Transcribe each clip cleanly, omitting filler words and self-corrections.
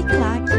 Uniclac.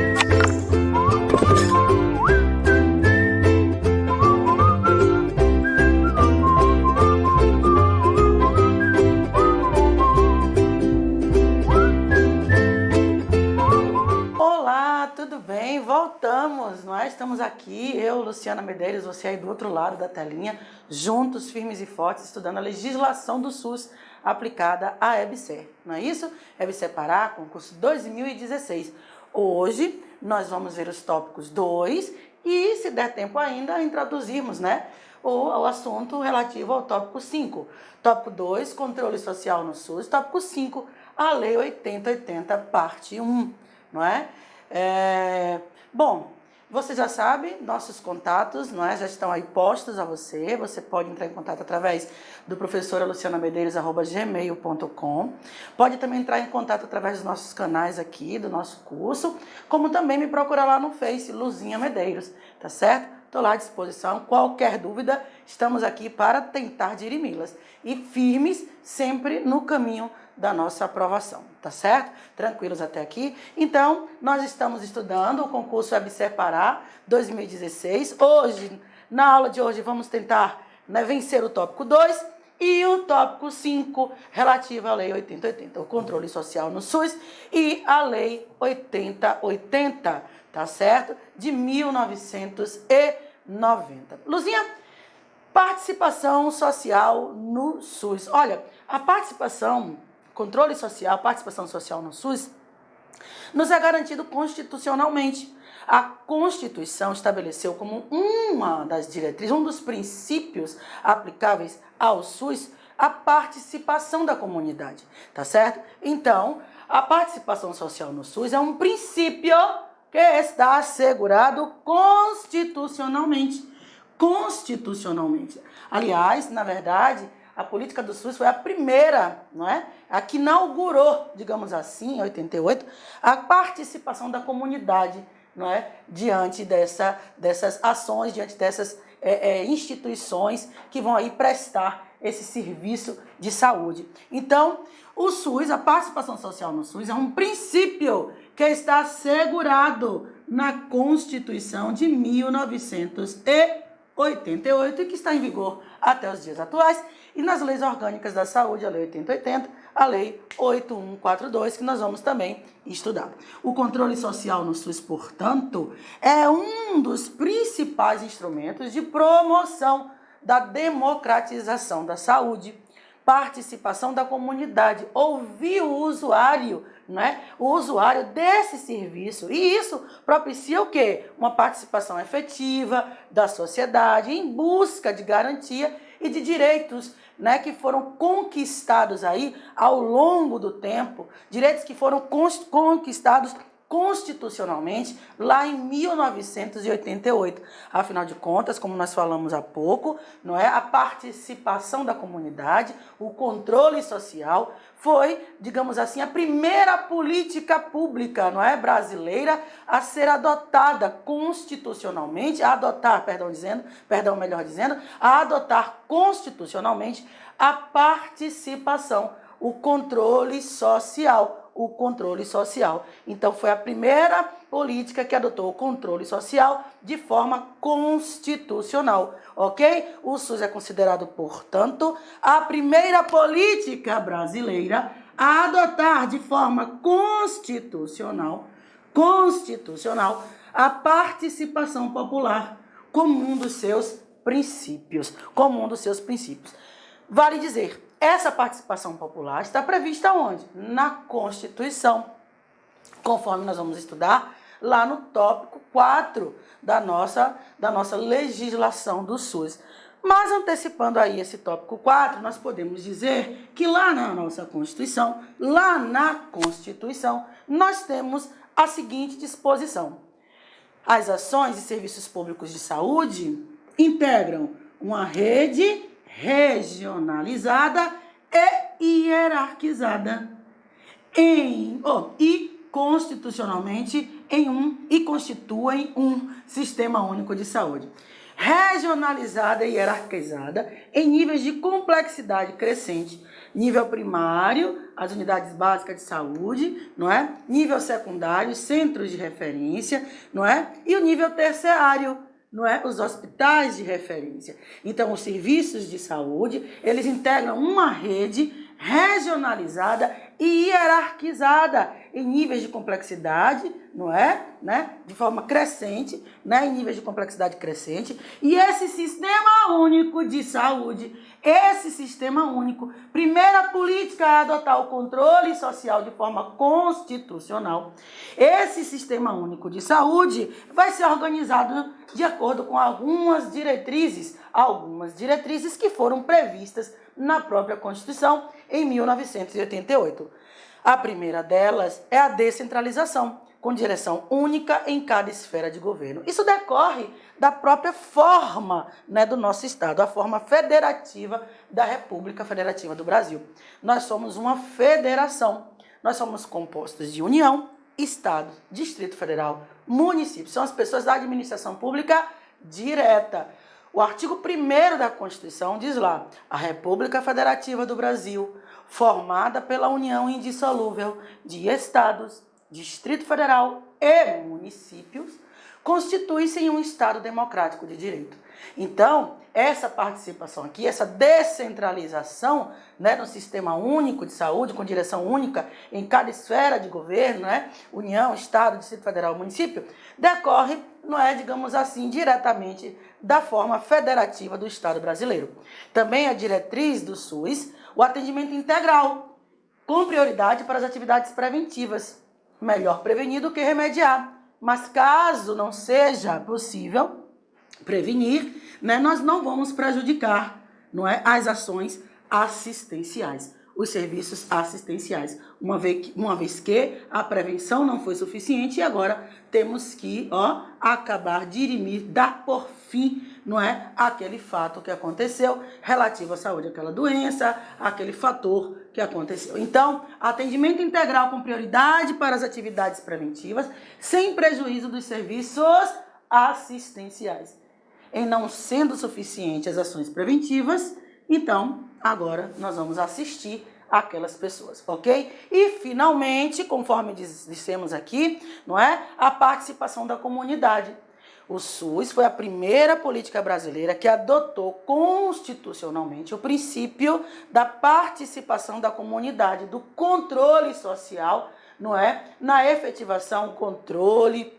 Olá, tudo bem? Voltamos, nós estamos aqui, eu, Luciana Medeiros, você aí do outro lado da telinha, juntos, firmes e fortes, estudando a legislação do SUS aplicada à EBSER, não é isso? EBSER Pará, concurso 2016. Hoje nós vamos ver os tópicos 2 e, se der tempo ainda, introduzirmos, o assunto relativo ao tópico 5. Tópico 2, controle social no SUS. Tópico 5, a Lei 8080, parte 1, não é? Bom, você já sabe, nossos contatos, já estão aí postos a você. Você pode entrar em contato através do professoralucianamedeiros@gmail.com. Pode também entrar em contato através dos nossos canais aqui, do nosso curso, como também me procurar lá no Face, Luzinha Medeiros, tá certo? Estou lá à disposição. Qualquer dúvida, estamos aqui para tentar dirimi-las. E firmes sempre no caminho da nossa aprovação, tá certo? Tranquilos até aqui? Então, nós estamos estudando o concurso EBSER Pará 2016. Hoje, na aula de hoje, vamos tentar vencer o tópico 2 e o tópico 5, relativo à Lei 8080, o controle social no SUS, e a Lei 8080, tá certo? De 1990. Luzinha, participação social no SUS. Olha, a controle social, participação social no SUS, nos é garantido constitucionalmente. A Constituição estabeleceu como uma das diretrizes, um dos princípios aplicáveis ao SUS, a participação da comunidade, tá certo? Então, a participação social no SUS é um princípio que está assegurado constitucionalmente. Aliás, na verdade, a política do SUS foi a primeira, a que inaugurou, digamos assim, em 88, a participação da comunidade, diante dessas ações, diante dessas instituições que vão aí prestar esse serviço de saúde. Então, o SUS, a participação social no SUS é um princípio que está assegurado na Constituição de 1988 e que está em vigor até os dias atuais, e nas leis orgânicas da saúde, a Lei 8080, a Lei 8142, que nós vamos também estudar. O controle social no SUS, portanto, é um dos principais instrumentos de promoção da democratização da saúde, participação da comunidade, ouvir o usuário, o usuário desse serviço. E isso propicia o quê? Uma participação efetiva da sociedade em busca de garantia e de direitos, que foram conquistados aí ao longo do tempo, direitos que foram conquistados constitucionalmente lá em 1988. Afinal de contas, como nós falamos há pouco, a participação da comunidade, o controle social foi, digamos assim, a primeira política pública, brasileira a ser adotada constitucionalmente, a adotar constitucionalmente a participação, o controle social. Então, foi a primeira política que adotou o controle social de forma constitucional, ok? O SUS é considerado, portanto, a primeira política brasileira a adotar de forma constitucional a participação popular como um dos seus princípios. Vale dizer, essa participação popular está prevista onde? Na Constituição, conforme nós vamos estudar lá no tópico 4 da nossa legislação do SUS. Mas antecipando aí esse tópico 4, nós podemos dizer que lá na Constituição, nós temos a seguinte disposição. As ações e serviços públicos de saúde integram uma rede regionalizada e hierarquizada e constitucionalmente constituem um sistema único de saúde. Regionalizada e hierarquizada em níveis de complexidade crescente, Nível primário, as unidades básicas de saúde, não é? Nível secundário, centros de referência, não é? E o nível terciário, não é? Os hospitais de referência. Então, os serviços de saúde, eles integram uma rede regionalizada e hierarquizada em níveis de complexidade, não é? Né? De forma crescente, né? Em níveis de complexidade crescente. E esse sistema único de saúde, esse sistema único, primeira política a adotar o controle social de forma constitucional. Esse sistema único de saúde vai ser organizado de acordo com algumas diretrizes que foram previstas na própria Constituição em 1988. A primeira delas é a descentralização, com direção única em cada esfera de governo. Isso decorre da própria forma, né, do nosso Estado, a forma federativa da República Federativa do Brasil. Nós somos uma federação, nós somos compostos de União, Estado, Distrito Federal, município. São as pessoas da administração pública direta. O artigo 1º da Constituição diz lá: a República Federativa do Brasil, formada pela união indissolúvel de estados, Distrito Federal e municípios, constitui-se em um Estado democrático de direito. Então, essa participação aqui, essa descentralização, né, no sistema único de saúde, com direção única em cada esfera de governo, né, União, Estado, Distrito Federal, município, decorre, não é, digamos assim, diretamente da forma federativa do Estado brasileiro. Também a diretriz do SUS, o atendimento integral, com prioridade para as atividades preventivas. Melhor prevenir do que remediar. Mas caso não seja possível prevenir, né, nós não vamos prejudicar, não é, as ações assistenciais, os serviços assistenciais, uma vez que a prevenção não foi suficiente e agora temos que acabar, dirimir, dar por fim, não é, aquele fato que aconteceu relativo à saúde, aquela doença, aquele fator que aconteceu. Então, atendimento integral com prioridade para as atividades preventivas, sem prejuízo dos serviços assistenciais. Em não sendo suficiente as ações preventivas, então, agora nós vamos assistir aquelas pessoas, ok? E, finalmente, conforme dissemos aqui, não é, a participação da comunidade. O SUS foi a primeira política brasileira que adotou constitucionalmente o princípio da participação da comunidade, do controle social, não é, na efetivação, controle,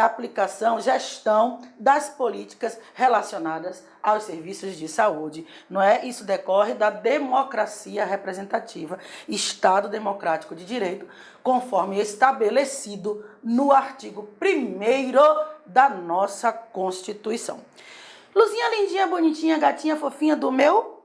aplicação, gestão das políticas relacionadas aos serviços de saúde, não é? Isso decorre da democracia representativa, Estado democrático de direito, conforme estabelecido no artigo 1º da nossa Constituição. Luzinha lindinha, bonitinha, gatinha, fofinha do meu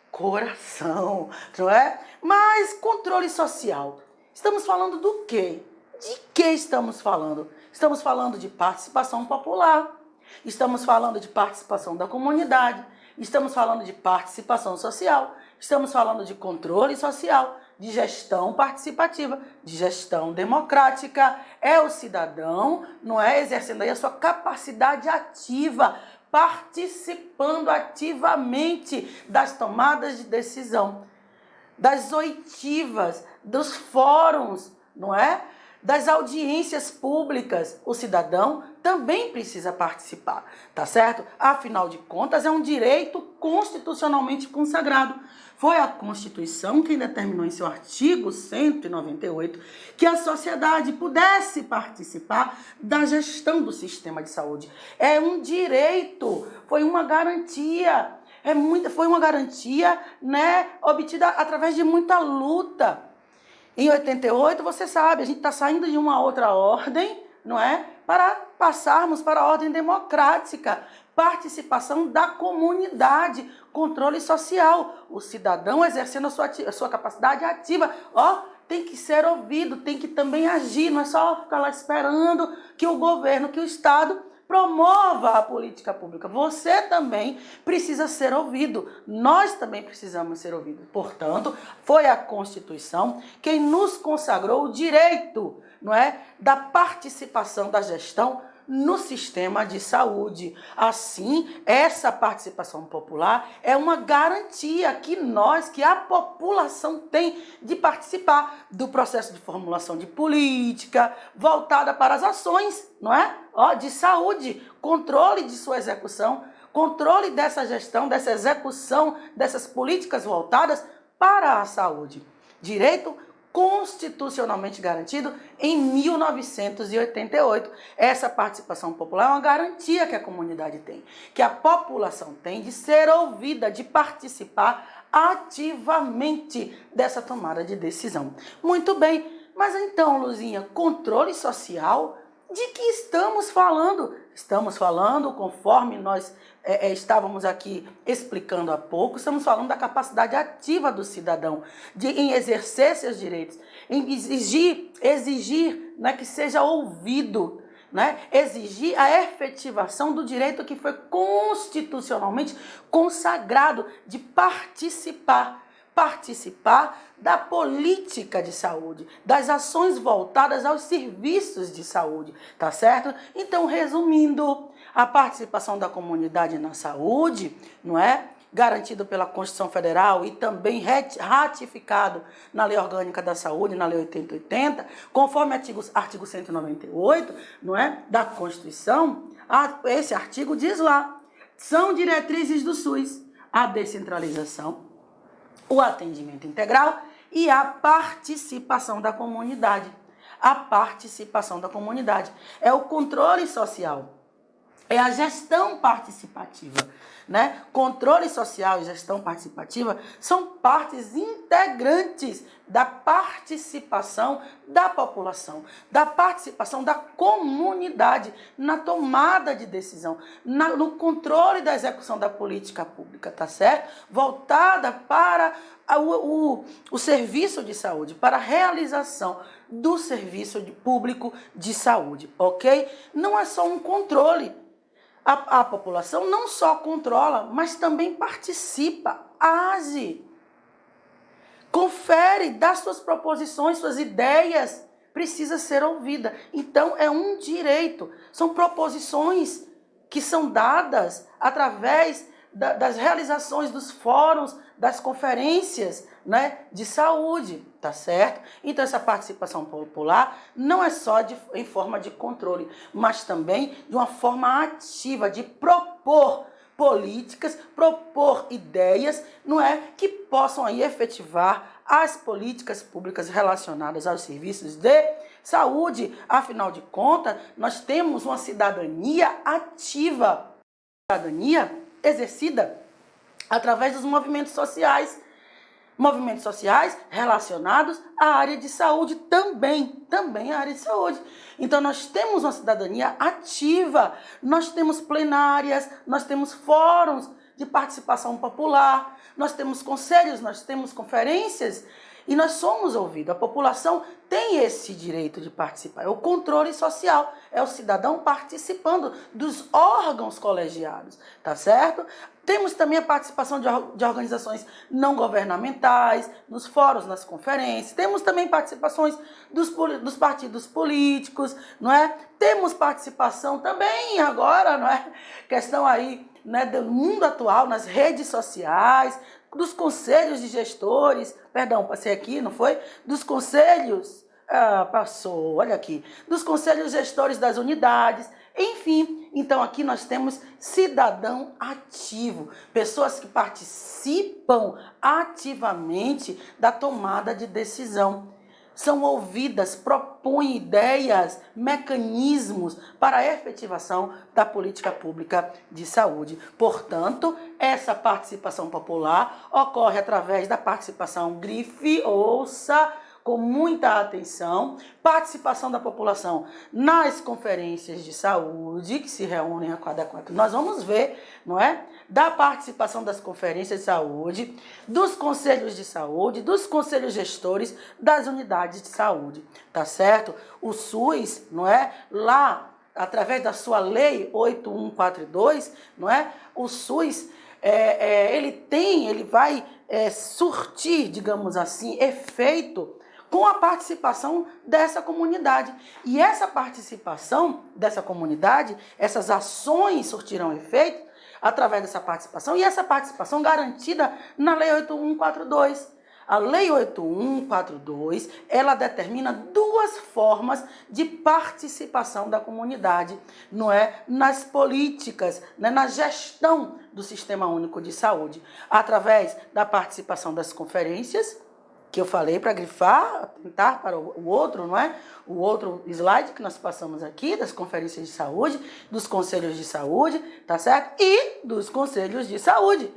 coração, não é? Mas controle social. Estamos falando do quê? De que estamos falando? Estamos falando de participação popular, estamos falando de participação da comunidade, estamos falando de participação social, estamos falando de controle social, de gestão participativa, de gestão democrática. É o cidadão, não é, exercendo aí a sua capacidade ativa, participando ativamente das tomadas de decisão, das oitivas, dos fóruns, não é? Das audiências públicas. O cidadão também precisa participar, tá certo? Afinal de contas, é um direito constitucionalmente consagrado. Foi a Constituição quem determinou em seu artigo 198 que a sociedade pudesse participar da gestão do sistema de saúde. É um direito, foi uma garantia, foi uma garantia, né, obtida através de muita luta. Em 88, você sabe, a gente está saindo de uma outra ordem, não é? Para passarmos para a ordem democrática, participação da comunidade, controle social, o cidadão exercendo a sua capacidade ativa. Tem que ser ouvido, tem que também agir, não é só ficar lá esperando que o governo, que o Estado promova a política pública. Você também precisa ser ouvido. Nós também precisamos ser ouvidos. Portanto, foi a Constituição quem nos consagrou o direito, não é, da participação da gestão no sistema de saúde. Assim, essa participação popular é uma garantia que a população tem de participar do processo de formulação de política voltada para as ações, não é? De saúde, controle de sua execução, controle dessa gestão, dessa execução, dessas políticas voltadas para a saúde. Direito constitucionalmente garantido em 1988. Essa participação popular é uma garantia que a comunidade tem, que a população tem de ser ouvida, de participar ativamente dessa tomada de decisão. Muito bem, mas então, Luzinha, controle social? De que estamos falando? Estamos falando, conforme nós estávamos aqui explicando há pouco, estamos falando da capacidade ativa do cidadão em exercer seus direitos, em exigir, né, que seja ouvido, né, exigir a efetivação do direito que foi constitucionalmente consagrado de participar da política de saúde, das ações voltadas aos serviços de saúde, tá certo? Então, resumindo, a participação da comunidade na saúde, não é? Garantido pela Constituição Federal e também ratificado na Lei Orgânica da Saúde, na Lei 8080, conforme artigo 198, não é? Da Constituição, esse artigo diz lá, são diretrizes do SUS, a descentralização, o atendimento integral e a participação da comunidade. A participação da comunidade é o controle social, é a gestão participativa, né? Controle social e gestão participativa são partes integrantes da participação da população, da participação da comunidade na tomada de decisão, no controle da execução da política pública, tá certo? Voltada para o serviço de saúde, para a realização do serviço público de saúde, ok? Não é só um controle. A população não só controla, mas também participa, age, confere, dá suas proposições, suas ideias, precisa ser ouvida. Então, é um direito, são proposições que são dadas através das realizações dos fóruns, das conferências, né, de saúde, tá certo? Então, essa participação popular não é só em forma de controle, mas também de uma forma ativa, de propor políticas, propor ideias, não é, que possam aí efetivar as políticas públicas relacionadas aos serviços de saúde. Afinal de contas, nós temos uma cidadania ativa, cidadania exercida através dos movimentos sociais relacionados à área de saúde também à área de saúde. Então, nós temos uma cidadania ativa, nós temos plenárias, nós temos fóruns de participação popular, nós temos conselhos, nós temos conferências e nós somos ouvidos. A população tem esse direito de participar. É o controle social, é o cidadão participando dos órgãos colegiados, tá certo? Temos também a participação de organizações não governamentais, nos fóruns, nas conferências. Temos também participações dos partidos políticos, não é? Temos participação também agora, não é? Questão aí, né, do mundo atual, nas redes sociais, dos conselhos de gestores, perdão, passei aqui, não foi? Dos conselhos, passou, olha aqui, dos conselhos gestores das unidades, enfim. Então aqui nós temos cidadão ativo, pessoas que participam ativamente da tomada de decisão. São ouvidas, propõem ideias, mecanismos para a efetivação da política pública de saúde. Portanto, essa participação popular ocorre através da participação, grife, ouça com muita atenção, participação da população nas conferências de saúde, que se reúnem a cada 4. Nós vamos ver, não é? Da participação das conferências de saúde, dos conselhos de saúde, dos conselhos gestores das unidades de saúde, tá certo? O SUS, não é? Lá, através da sua lei 8142, não é? O SUS, ele vai surtir, digamos assim, efeito com a participação dessa comunidade. E essa participação dessa comunidade, essas ações surtirão efeito através dessa participação, e essa participação garantida na Lei 8.142. A Lei 8.142, ela determina duas formas de participação da comunidade, não é? Nas políticas, né? Na gestão do Sistema Único de Saúde, através da participação das conferências, que eu falei para grifar, atentar para o outro, não é? O outro slide que nós passamos aqui, das conferências de saúde, dos conselhos de saúde, tá certo? E dos conselhos de saúde.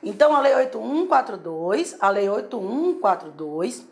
Então, a Lei 8.142,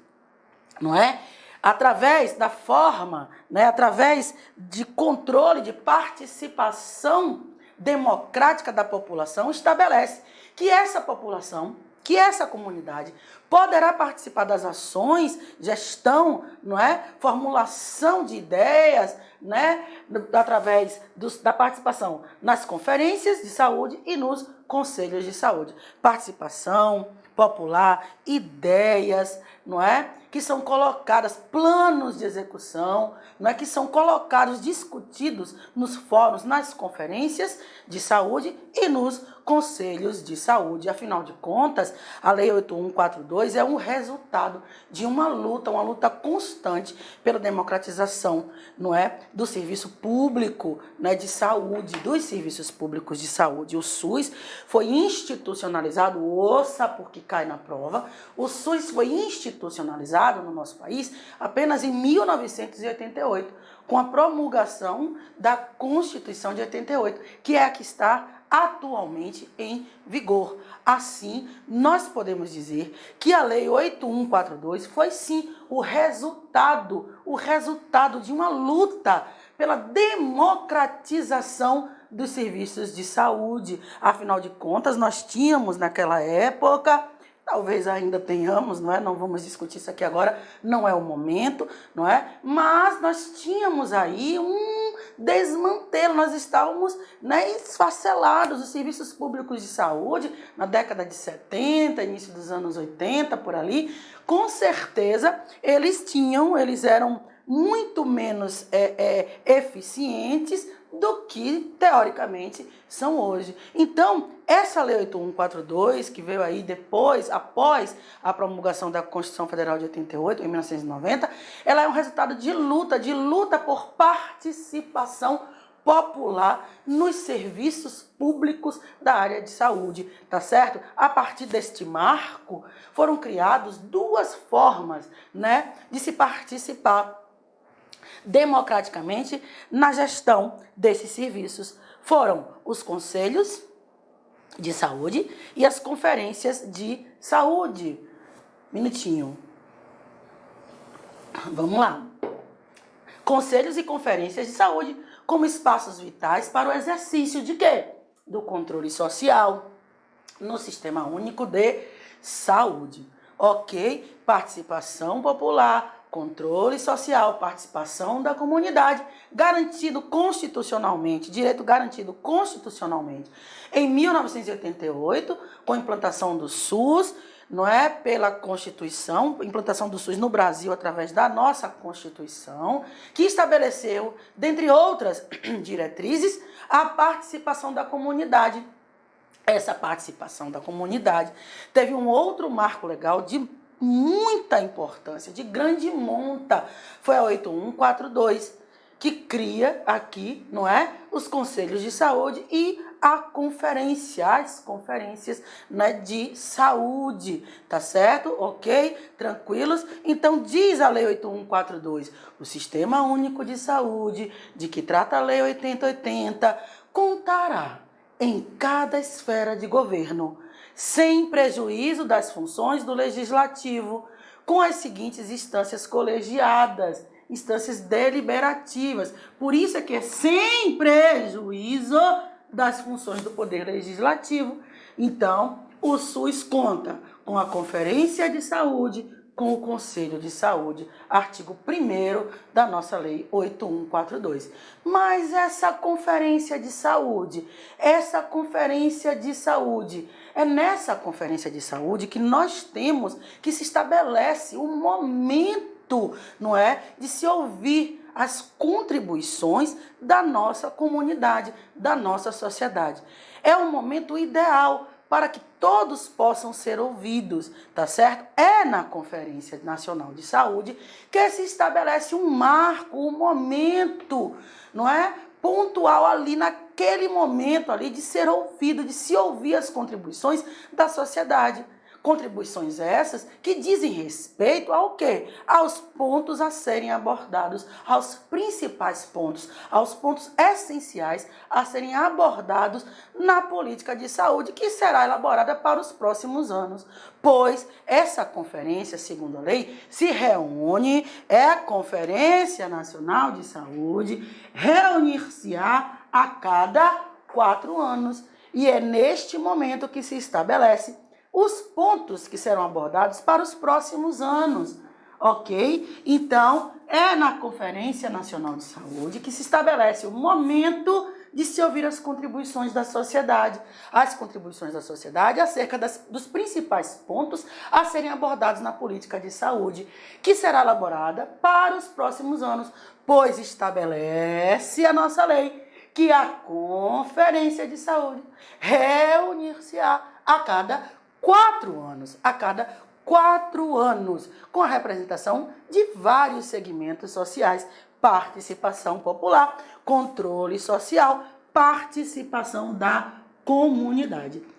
não é? Através da forma, né? Através de controle, de participação democrática da população, estabelece que essa população, que essa comunidade poderá participar das ações, gestão, não é? Formulação de ideias, né? Através da participação nas conferências de saúde e nos conselhos de saúde. Participação popular, ideias, não é? Que são colocadas, planos de execução, não é? Que são colocados, discutidos nos fóruns, nas conferências de saúde e nos conselhos de saúde. Afinal de contas, a Lei 8.142 é um resultado de uma luta constante pela democratização, não é? Do serviço público, né, de saúde, dos serviços públicos de saúde. O SUS foi institucionalizado, ouça porque cai na prova, o SUS foi institucionalizado no nosso país apenas em 1988, com a promulgação da Constituição de 88, que é a que está atualmente em vigor. Assim, nós podemos dizer que a Lei 8.142 foi sim o resultado de uma luta pela democratização dos serviços de saúde. Afinal de contas, nós tínhamos naquela época, talvez ainda tenhamos, não é? Não vamos discutir isso aqui agora, não é o momento, não é? Mas nós tínhamos aí um desmantelo, nós estávamos, né, esfacelados. Os serviços públicos de saúde, na década de 70, início dos anos 80, por ali, com certeza, eles eram muito menos eficientes do que, teoricamente, são hoje. Então, essa Lei 8.142, que veio aí após a promulgação da Constituição Federal de 88, em 1990, ela é um resultado de luta por participação popular nos serviços públicos da área de saúde, tá certo? A partir deste marco, foram criadas duas formas, né, de se participar democraticamente na gestão desses serviços. Foram os conselhos de saúde e as conferências de saúde. Minutinho. Vamos lá. Conselhos e conferências de saúde como espaços vitais para o exercício de quê? Do controle social no Sistema Único de Saúde. Ok? Participação popular, controle social, participação da comunidade, garantido constitucionalmente, direito garantido constitucionalmente. Em 1988, com a implantação do SUS, não é, pela Constituição, implantação do SUS no Brasil através da nossa Constituição, que estabeleceu, dentre outras diretrizes, a participação da comunidade. Essa participação da comunidade teve um outro marco legal de muita importância, de grande monta, foi a 8.142, que cria aqui, não é, os conselhos de saúde e as conferências, né, de saúde, tá certo? Ok? Tranquilos? Então, diz a Lei 8.142, o Sistema Único de Saúde, de que trata a Lei 8080, contará em cada esfera de governo, sem prejuízo das funções do Legislativo, com as seguintes instâncias colegiadas, instâncias deliberativas. Por isso é que é sem prejuízo das funções do Poder Legislativo. Então, o SUS conta com a Conferência de Saúde, com o Conselho de Saúde, artigo 1º da nossa Lei 8142. Mas essa conferência de saúde, é nessa conferência de saúde que nós temos que se estabelece um momento, não é, de se ouvir as contribuições da nossa comunidade, da nossa sociedade. É um momento ideal para que todos possam ser ouvidos, tá certo? É na Conferência Nacional de Saúde que se estabelece um marco, um momento, não é? Pontual ali naquele momento ali de ser ouvido, de se ouvir as contribuições da sociedade. Contribuições essas que dizem respeito ao quê? Aos pontos a serem abordados, aos principais pontos, aos pontos essenciais a serem abordados na política de saúde que será elaborada para os próximos anos. Pois essa conferência, segundo a lei, se reúne, a Conferência Nacional de Saúde, reunir-se-á a cada 4 anos. E é neste momento que se estabelece os pontos que serão abordados para os próximos anos, ok? Então, é na Conferência Nacional de Saúde que se estabelece o momento de se ouvir as contribuições da sociedade. As contribuições da sociedade acerca dos principais pontos a serem abordados na política de saúde, que será elaborada para os próximos anos, pois estabelece a nossa lei que a Conferência de Saúde reunir-se-á a cada 4 anos, com a representação de vários segmentos sociais, participação popular, controle social, participação da comunidade.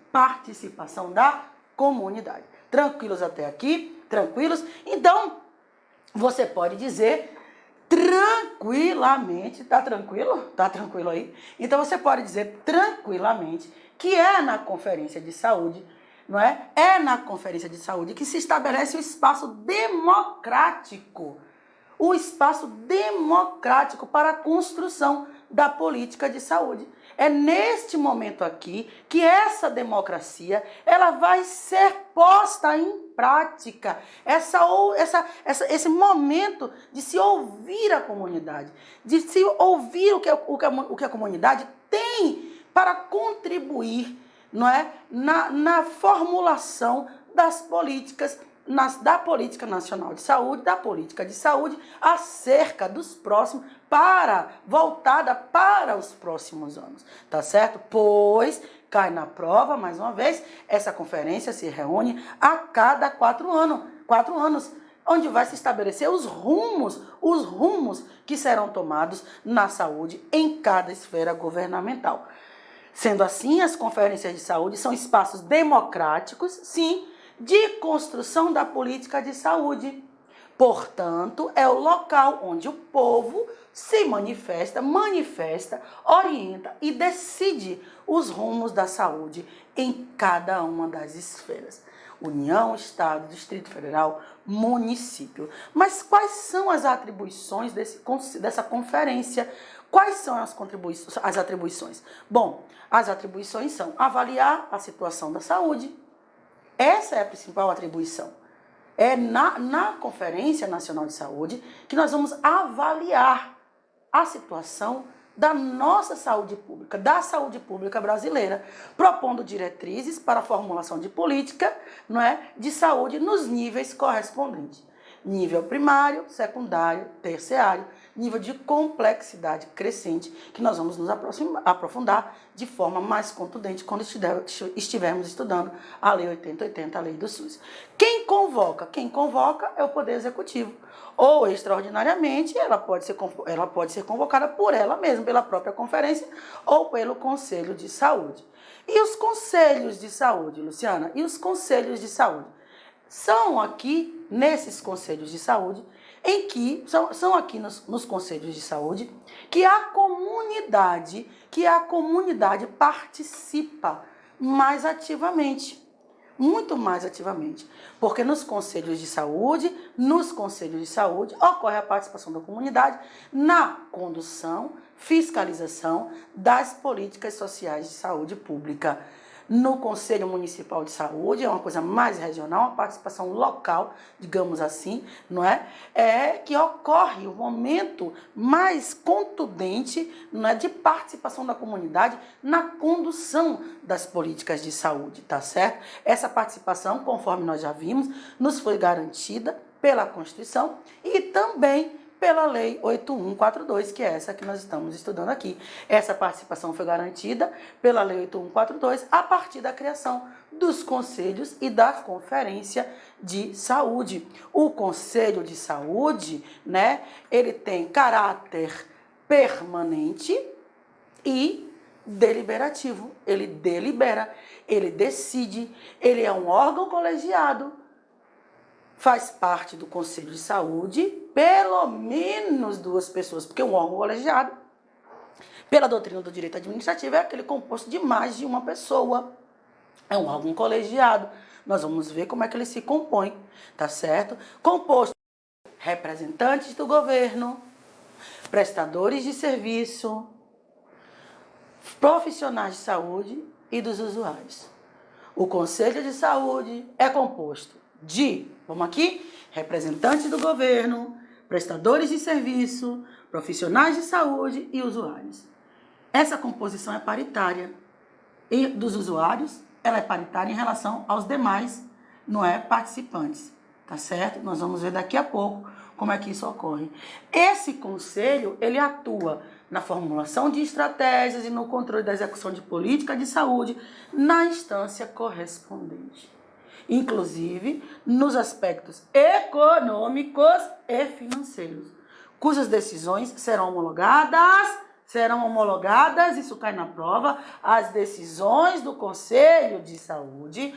Tranquilos até aqui? Tranquilos? Então, você pode dizer tranquilamente, tá tranquilo? Tá tranquilo aí? Então, você pode dizer tranquilamente que é na Conferência de Saúde, não é? É na Conferência de Saúde que se estabelece o espaço democrático para a construção da política de saúde. É neste momento aqui que essa democracia ela vai ser posta em prática. Esse momento de se ouvir a comunidade, de se ouvir o que a comunidade tem para contribuir, não é? Na formulação das políticas, da política nacional de saúde, da política de saúde acerca dos próximos, voltada para os próximos anos, tá certo? Pois cai na prova, mais uma vez, essa conferência se reúne a cada 4 anos, onde vai se estabelecer os rumos que serão tomados na saúde em cada esfera governamental. Sendo assim, as conferências de saúde são espaços democráticos, sim, de construção da política de saúde. Portanto, é o local onde o povo se manifesta, orienta e decide os rumos da saúde em cada uma das esferas. União, Estado, Distrito Federal, município. Mas quais são as atribuições dessa conferência? Quais são as atribuições? Bom, as atribuições são avaliar a situação da saúde. Essa é a principal atribuição. É na Conferência Nacional de Saúde que nós vamos avaliar a situação da nossa saúde pública, da saúde pública brasileira, propondo diretrizes para a formulação de política, não é, de saúde nos níveis correspondentes. Nível primário, secundário, terciário, nível de complexidade crescente, que nós vamos nos aprofundar de forma mais contundente quando estivermos estudando a Lei 8080, a Lei do SUS. Quem convoca? Quem convoca é o Poder Executivo. Ou, extraordinariamente, ela pode ser convocada por ela mesma, pela própria conferência, ou pelo Conselho de Saúde. E os conselhos de saúde, Luciana? E os conselhos de saúde? São aqui, nesses conselhos de saúde, são aqui nos conselhos de saúde, que a comunidade participa mais ativamente, muito mais ativamente, porque nos conselhos de saúde ocorre a participação da comunidade na condução, fiscalização das políticas sociais de saúde pública. No Conselho Municipal de Saúde, é uma coisa mais regional, uma participação local, digamos assim, não é? É que ocorre o momento mais contundente, não é, de participação da comunidade na condução das políticas de saúde, tá certo? Essa participação, conforme nós já vimos, nos foi garantida pela Constituição e também pela Lei 8142, que é essa que nós estamos estudando aqui. Essa participação foi garantida pela Lei 8142 a partir da criação dos conselhos e da Conferência de Saúde. O Conselho de Saúde, né, ele tem caráter permanente e deliberativo. Ele delibera, ele decide, ele é um órgão colegiado, faz parte do Conselho de Saúde, pelo menos 2 pessoas, porque um órgão colegiado, pela doutrina do direito administrativo, é aquele composto de mais de uma pessoa. É um órgão colegiado. Nós vamos ver como é que ele se compõe, tá certo? Composto de representantes do governo, prestadores de serviço, profissionais de saúde e dos usuários. O Conselho de Saúde é composto de, vamos aqui, representantes do governo, prestadores de serviço, profissionais de saúde e usuários. Essa composição é paritária. E dos usuários, ela é paritária em relação aos demais, não é, participantes, tá certo? Nós vamos ver daqui a pouco como é que isso ocorre. Esse conselho, ele atua na formulação de estratégias e no controle da execução de política de saúde na instância correspondente, inclusive nos aspectos econômicos e financeiros, cujas decisões serão homologadas, isso cai na prova, as decisões do Conselho de Saúde,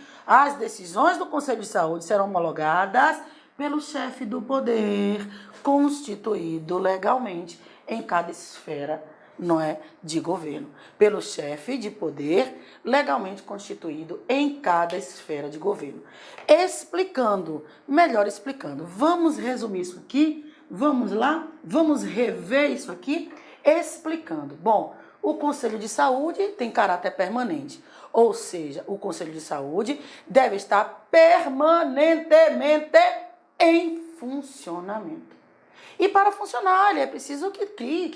serão homologadas pelo chefe do poder, constituído legalmente em cada esfera, não é, de governo, pelo chefe de poder legalmente constituído em cada esfera de governo. Melhor explicando, vamos resumir isso aqui, vamos lá, vamos rever isso aqui, explicando. Bom, o Conselho de Saúde tem caráter permanente, ou seja, o Conselho de Saúde deve estar permanentemente em funcionamento. E para funcionar, é preciso que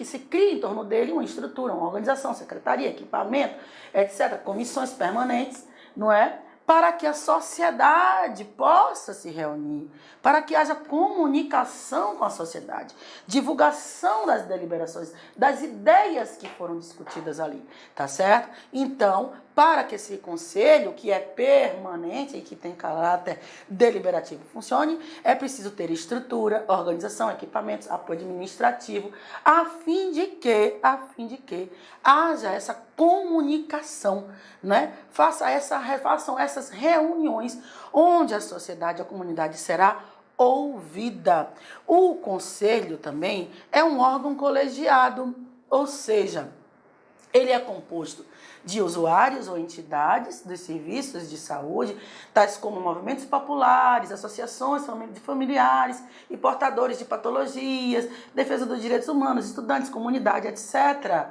se crie em torno dele uma estrutura, uma organização, secretaria, equipamento, etc., comissões permanentes, não é? Para que a sociedade possa se reunir, para que haja comunicação com a sociedade, divulgação das deliberações, das ideias que foram discutidas ali, tá certo? Então, para que esse conselho, que é permanente e que tem caráter deliberativo, funcione, é preciso ter estrutura, organização, equipamentos, apoio administrativo, a fim de que haja essa comunicação, né? Façam essas reuniões onde a sociedade, a comunidade será ouvida. O conselho também é um órgão colegiado, ou seja, ele é composto de usuários ou entidades dos serviços de saúde, tais como movimentos populares, associações de familiares e portadores de patologias, defesa dos direitos humanos, estudantes, comunidade, etc.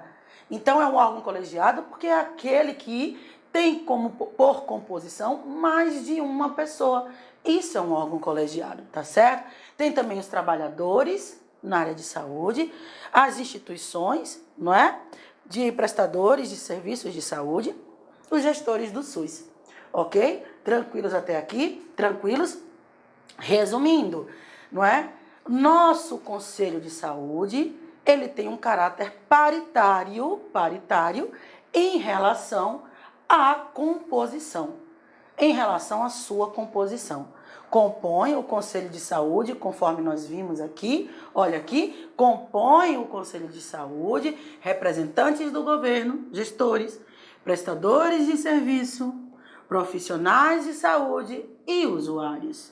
Então, é um órgão colegiado porque é aquele que tem como, por composição, mais de uma pessoa. Isso é um órgão colegiado, tá certo? Tem também os trabalhadores na área de saúde, as instituições, não é? De prestadores de serviços de saúde, os gestores do SUS. Ok? Tranquilos até aqui? Tranquilos? Resumindo, não é? Nosso Conselho de Saúde, ele tem um caráter paritário em relação à composição, em relação à sua composição. Compõe o Conselho de Saúde, conforme nós vimos aqui, olha aqui, compõe o Conselho de Saúde, representantes do governo, gestores, prestadores de serviço, profissionais de saúde e usuários.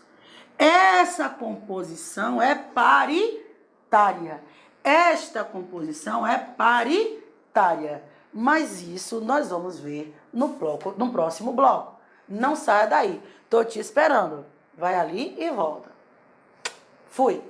Essa composição é paritária. Esta composição é paritária. Mas isso nós vamos ver no próximo bloco. Não saia daí. Estou te esperando. Vai ali e volta. Fui.